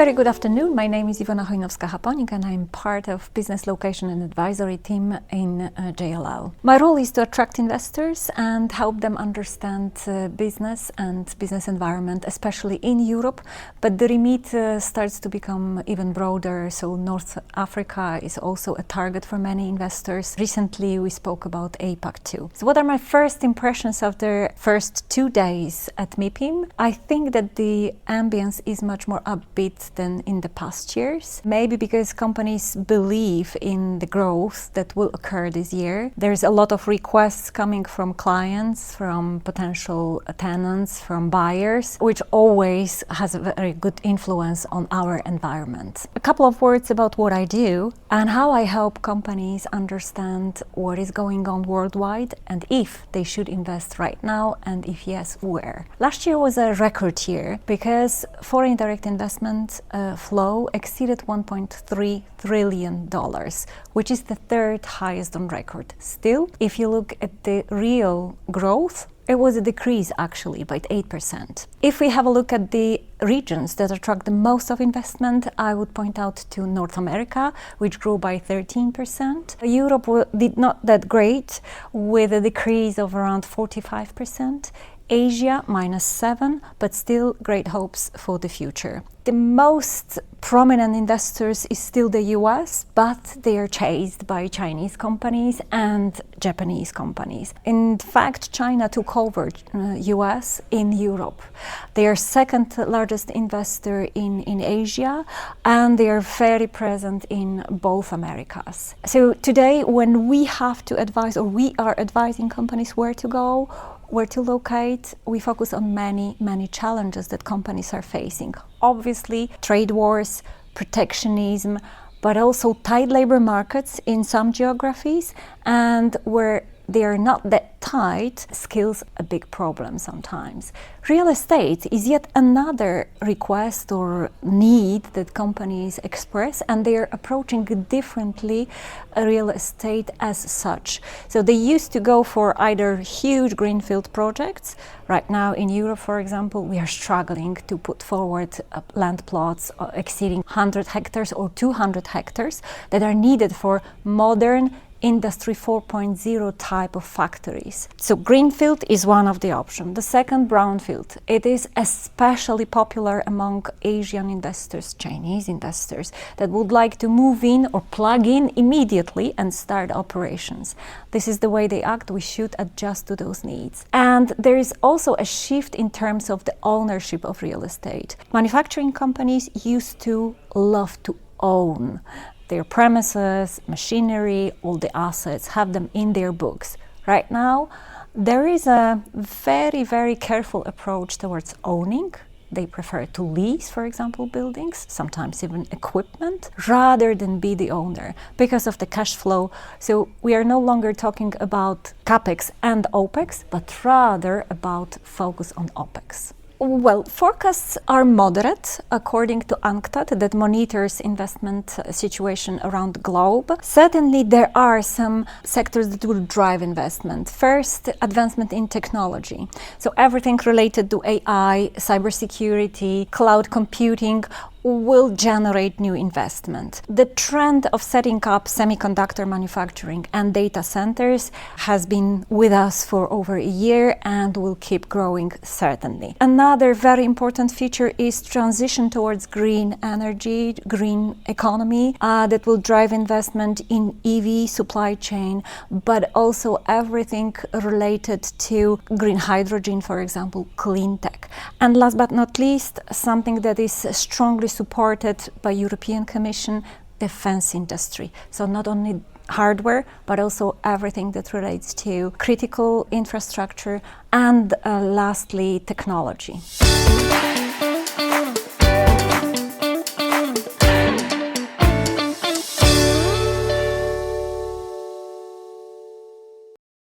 Very good afternoon. My name is Iwona Chojnowska-Haponik and I'm part of Business Location and Advisory team in JLL. My role is to attract investors and help them understand business and business environment, especially in Europe. But the remit starts to become even broader, so North Africa is also a target for many investors. Recently we spoke about APAC too. So what are my first impressions of the first 2 days at MIPIM? I think that the ambience is much more upbeat than in the past years. Maybe because companies believe in the growth that will occur this year. There's a lot of requests coming from clients, from potential tenants, from buyers, which always has a very good influence on our environment. A couple of words about what I do and how I help companies understand what is going on worldwide and if they should invest right now, and if yes, where. Last year was a record year because foreign direct investment flow exceeded $1.3 trillion, which is the third highest on record. Still, if you look at the real growth, it was a decrease actually by 8%. If we have a look at the regions that attract the most of investment, I would point out to North America, which grew by 13%. Europe did not that great, with a decrease of around 45%. Asia -7%, but still great hopes for the future. The most prominent investors is still the US, but they are chased by Chinese companies and Japanese companies. In fact, China took over US in Europe. They are second largest investor in Asia, and they are very present in both Americas. So today, when we have to advise, or we are advising companies where to go, where to locate, we focus on many challenges that companies are facing. Obviously, trade wars, protectionism, but also tight labor markets in some geographies, and where they are not that tight, skills a big problem sometimes. Real estate is yet another request or need that companies express, and they are approaching differently real estate as such. So they used to go for either huge greenfield projects. Right now in Europe, for example, we are struggling to put forward land plots exceeding 100 hectares or 200 hectares that are needed for modern Industry 4.0 type of factories. So greenfield is one of the options. The second, brownfield. It is especially popular among Asian investors, Chinese investors, that would like to move in or plug in immediately and start operations. This is the way they act. We should adjust to those needs. And there is also a shift in terms of the ownership of real estate. Manufacturing companies used to love to own their premises, machinery, all the assets, have them in their books. Right now, there is a very careful approach towards owning. They prefer to lease, for example, buildings, sometimes even equipment, rather than be the owner because of the cash flow. So we are no longer talking about CapEx and OpEx, but rather about focus on OpEx. Well, forecasts are moderate, according to UNCTAD, that monitors investment situation around the globe. Certainly, there are some sectors that will drive investment. First, advancement in technology. So everything related to AI, cybersecurity, cloud computing will generate new investment. The trend of setting up semiconductor manufacturing and data centers has been with us for over a year and will keep growing certainly. Another very important feature is transition towards green energy, green economy, that will drive investment in EV supply chain, but also everything related to green hydrogen, for example, clean tech. And last but not least, something that is strongly supported by European Commission, defense industry. So not only hardware, but also everything that relates to critical infrastructure and lastly, technology.